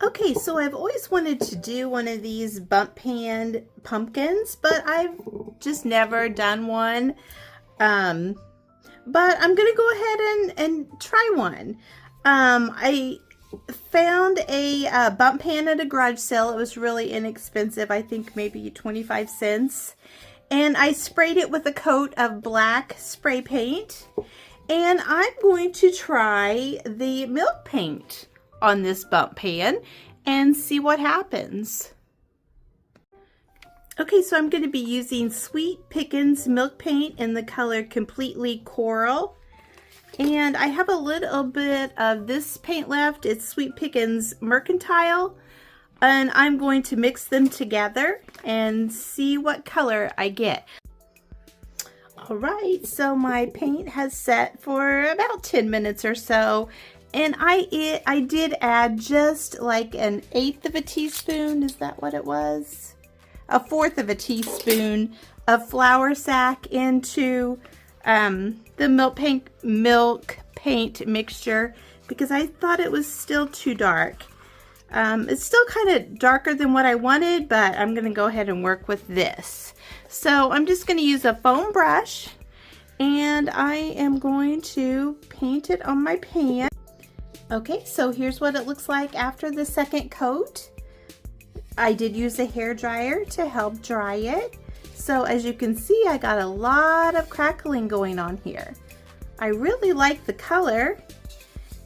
Okay, so I've always wanted to do one of these bump pan pumpkins, but I've just never done one. But I'm gonna go ahead and try one. I found a bump pan at a garage sale. It was really inexpensive, I think maybe 25 cents. And I sprayed it with a coat of black spray paint. And I'm going to try the milk paint on this bump pan and see what happens. Okay, so I'm going to be using Sweet Pickins Milk Paint in the color Completely Coral. And I have a little bit of this paint left. It's Sweet Pickins Mercantile. And I'm going to mix them together and see what color I get. Alright, so my paint has set for about 10 minutes or so. And I did add just like 1/8 of a teaspoon. Is that what it was? 1/4 of a teaspoon of flour sack into the milk paint mixture because I thought it was still too dark. It's still kind of darker than what I wanted, but I'm going to go ahead and work with this. So I'm just going to use a foam brush and I am going to paint it on my pan. Okay, so here's what it looks like after the second coat. I did use a hair dryer to help dry it. So as you can see, I got a lot of crackling going on here. I really like the color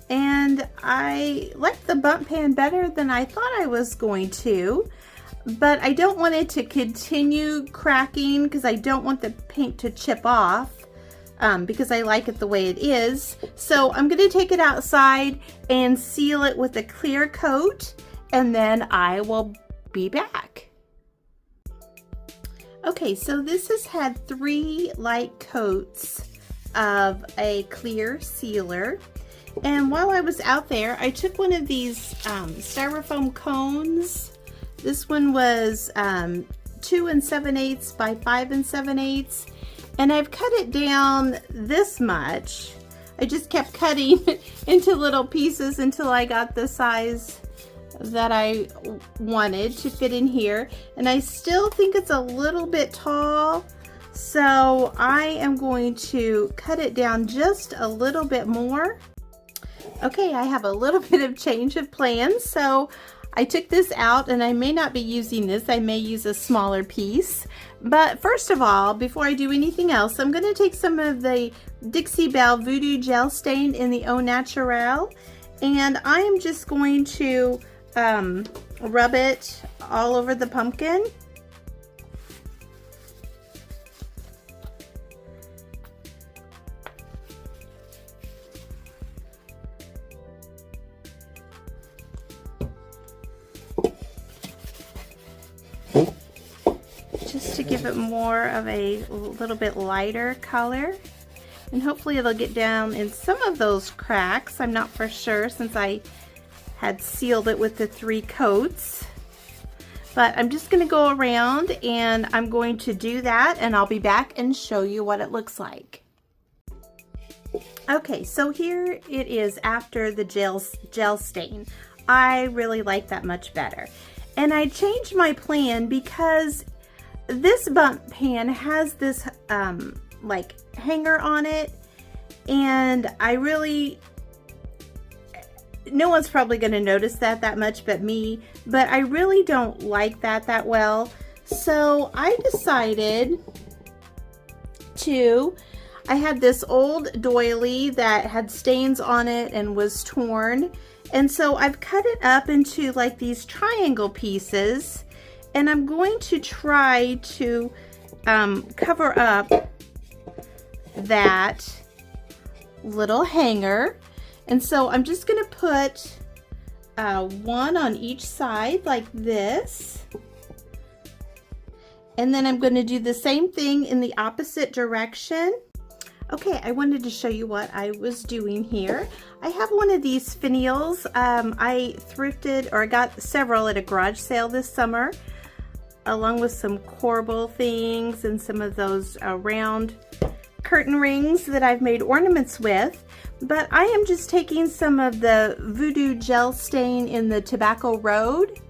and I like the bump pan better than I thought I was going to, but I don't want it to continue cracking because I don't want the paint to chip off. Because I like it the way it is. So I'm going to take it outside and seal it with a clear coat and then I will be back. Okay, so this has had 3 light coats of a clear sealer. And while I was out there, I took one of these styrofoam cones. This one was 2 7/8 by 5 7/8. And I've cut it down this much. I just kept cutting into little pieces until I got the size that I wanted to fit in here. And I still think it's a little bit tall. So I am going to cut it down just a little bit more. Okay, I have a little bit of change of plans. So I took this out and I may not be using this. I may use a smaller piece. But first of all, before I do anything else, I'm going to take some of the Dixie Belle Voodoo Gel Stain in the Au Naturel. And I am just going to rub it all over the pumpkin. Just to give it more of a little bit lighter color, and hopefully it'll get down in some of those cracks. I'm not for sure since I had sealed it with the 3 coats, but I'm just going to go around and I'm going to do that and I'll be back and show you what it looks like. Okay, so here it is after the gel stain. I really like that much better, and I changed my plan because this bump pan has this like hanger on it, and no one's probably going to notice that much but me, but I really don't like that well. So I decided I had this old doily that had stains on it and was torn, and so I've cut it up into like these triangle pieces. And I'm going to try to cover up that little hanger. And so I'm just going to put 1 on each side like this. And then I'm going to do the same thing in the opposite direction. Okay, I wanted to show you what I was doing here. I have one of these finials. I thrifted or got several at a garage sale this summer, along with some corbel things and some of those round curtain rings that I've made ornaments with, but I am just taking some of the Voodoo Gel Stain in the Tobacco Road,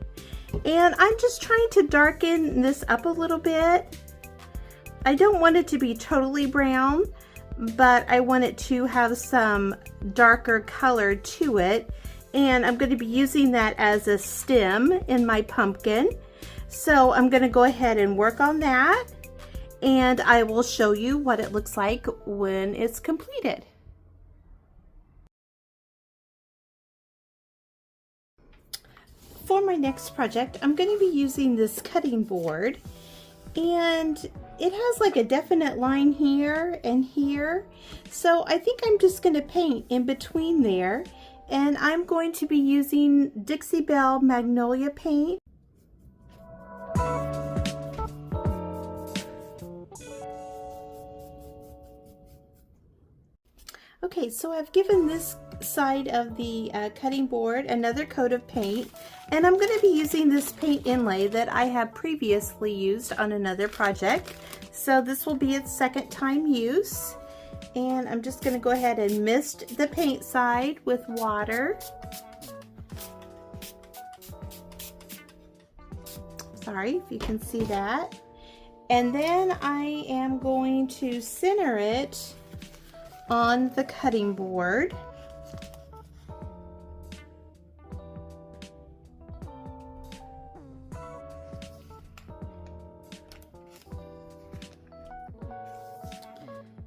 and I'm just trying to darken this up a little bit. I don't want it to be totally brown, but I want it to have some darker color to it, and I'm going to be using that as a stem in my pumpkin. So I'm going to go ahead and work on that, and I will show you what it looks like when it's completed. For my next project, I'm going to be using this cutting board, and it has like a definite line here and here. So I think I'm just going to paint in between there, and I'm going to be using Dixie Belle Magnolia paint. Okay, so I've given this side of the cutting board another coat of paint, and I'm going to be using this paint inlay that I have previously used on another project. So this will be its second time use, and I'm just going to go ahead and mist the paint side with water. Sorry if you can see that. And then I am going to center it on the cutting board.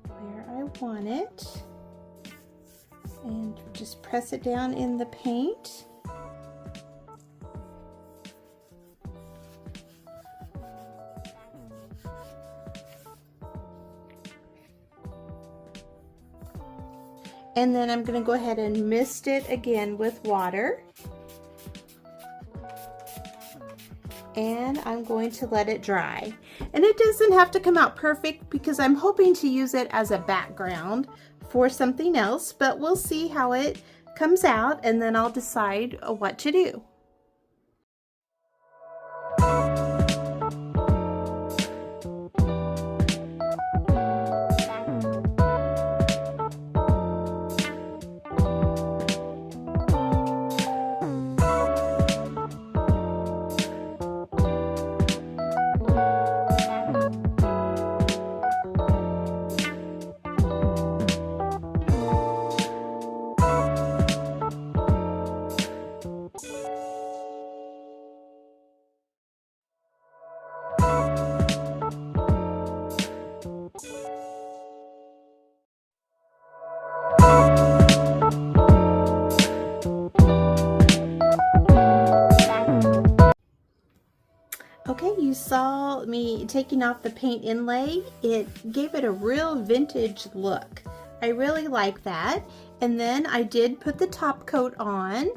Where I want it, and just press it down in the paint. And then I'm going to go ahead and mist it again with water. And I'm going to let it dry. And it doesn't have to come out perfect because I'm hoping to use it as a background for something else, but we'll see how it comes out, and then I'll decide what to do. Okay, you saw me taking off the paint inlay. It gave it a real vintage look. I really like that. And then I did put the top coat on,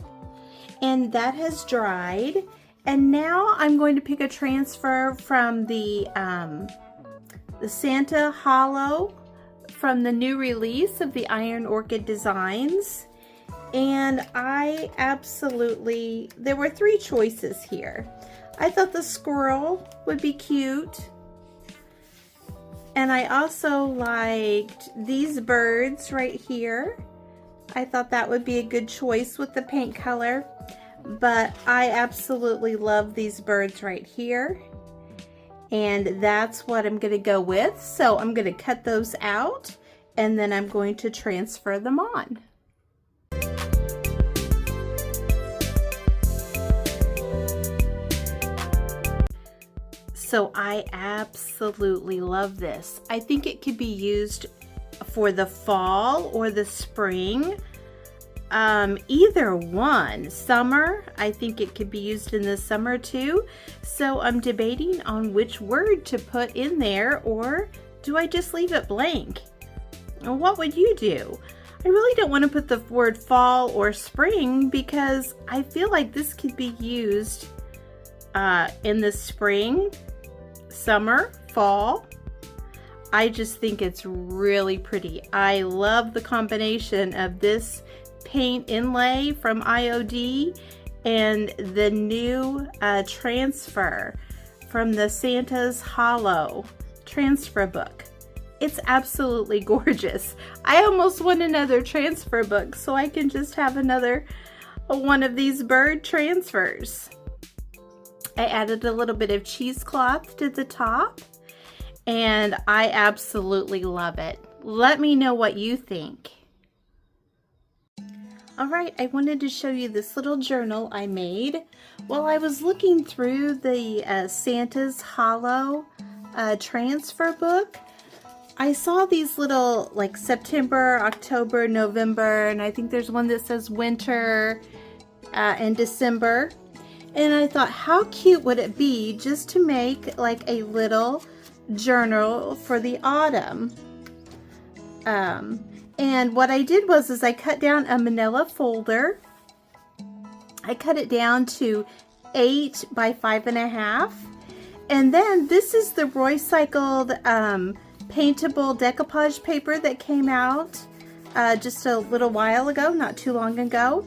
and that has dried. And now I'm going to pick a transfer from the Santa Hollow from the new release of the Iron Orchid Designs. And I absolutely, there were three choices here. I thought the squirrel would be cute, and I also liked these birds right here. I thought that would be a good choice with the paint color, but I absolutely love these birds right here, and that's what I'm going to go with. So I'm going to cut those out, and then I'm going to transfer them on. So I absolutely love this. I think it could be used for the fall or the spring. Either one. Summer, I think it could be used in the summer too. So I'm debating on which word to put in there, or do I just leave it blank? What would you do? I really don't want to put the word fall or spring because I feel like this could be used in the spring, summer, fall. I just think it's really pretty. I love the combination of this paint inlay from IOD and the new transfer from the Santa's Hollow transfer book. It's absolutely gorgeous. I almost want another transfer book so I can just have another one of these bird transfers. I added a little bit of cheesecloth to the top, and I absolutely love it. Let me know what you think. Alright, I wanted to show you this little journal I made. While I was looking through the Santa's Hollow transfer book, I saw these little like September, October, November, and I think there's one that says winter and December. And I thought, how cute would it be just to make like a little journal for the autumn. And what I did was I cut down a manila folder. I cut it down to 8 by 5.5. And then this is the Roycyled paintable decoupage paper that came out just a little while ago, not too long ago.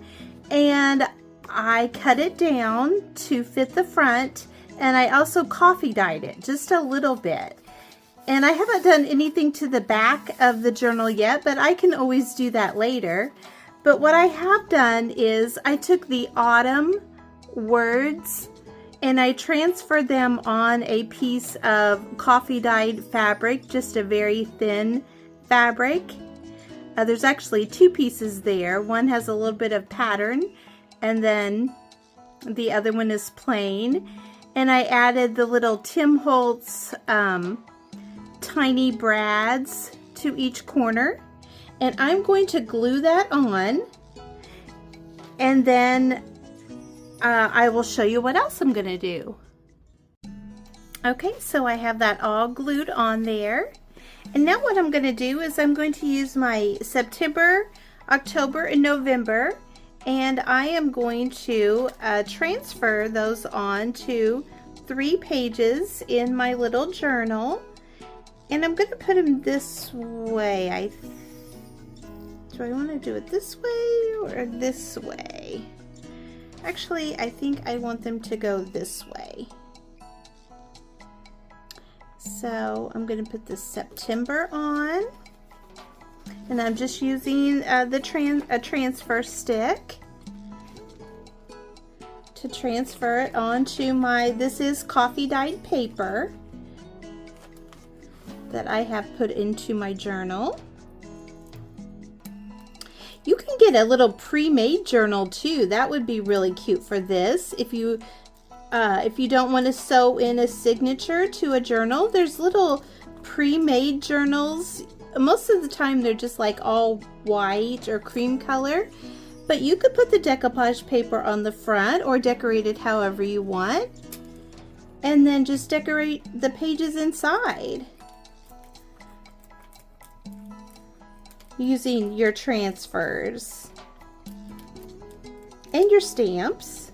And I cut it down to fit the front, and I also coffee dyed it just a little bit. And I haven't done anything to the back of the journal yet, but I can always do that later. But what I have done is I took the autumn words and I transferred them on a piece of coffee dyed fabric, just a very thin fabric. There's actually 2 pieces there. One has a little bit of pattern, and then the other one is plain. And I added the little Tim Holtz tiny brads to each corner, and I'm going to glue that on, and then I will show you what else I'm going to do. Okay, so I have that all glued on there, and now what I'm going to do is I'm going to use my September, October, and November, and I am going to transfer those on to 3 pages in my little journal. And I'm going to put them this way. Do I want to do it this way or this way? Actually, I think I want them to go this way. So I'm going to put the September on. And I'm just using a transfer stick to transfer it onto my, this is coffee dyed paper that I have put into my journal. You can get a little pre-made journal too. That would be really cute for this. If you don't want to sew in a signature to a journal, there's little pre-made journals. Most of the time they're just like all white or cream color, but you could put the decoupage paper on the front or decorate it however you want, and then just decorate the pages inside using your transfers and your stamps.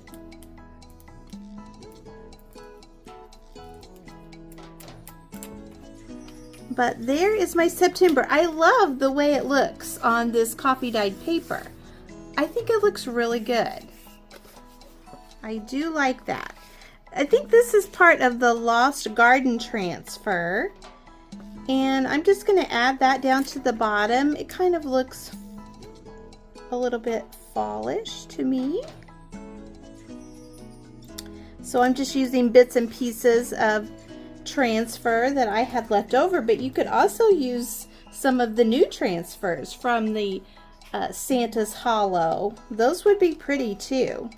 But there is my September. I love the way it looks on this coffee dyed paper. I think it looks really good. I do like that. I think this is part of the Lost Garden transfer. And I'm just going to add that down to the bottom. It kind of looks a little bit fallish to me. So I'm just using bits and pieces of transfer that I had left over, but you could also use some of the new transfers from the Santa's Hollow. Those would be pretty too.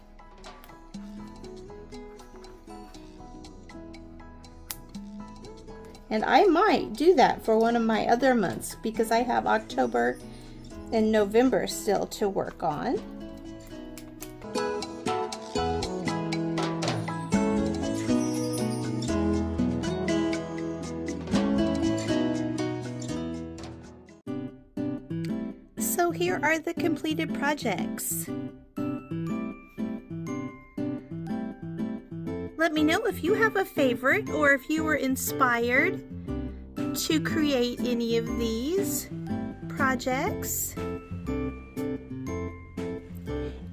And I might do that for one of my other months because I have October and November still to work on. So here are the completed projects. Let me know if you have a favorite or if you were inspired to create any of these projects.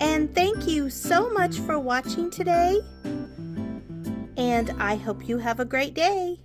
And thank you so much for watching today, and I hope you have a great day.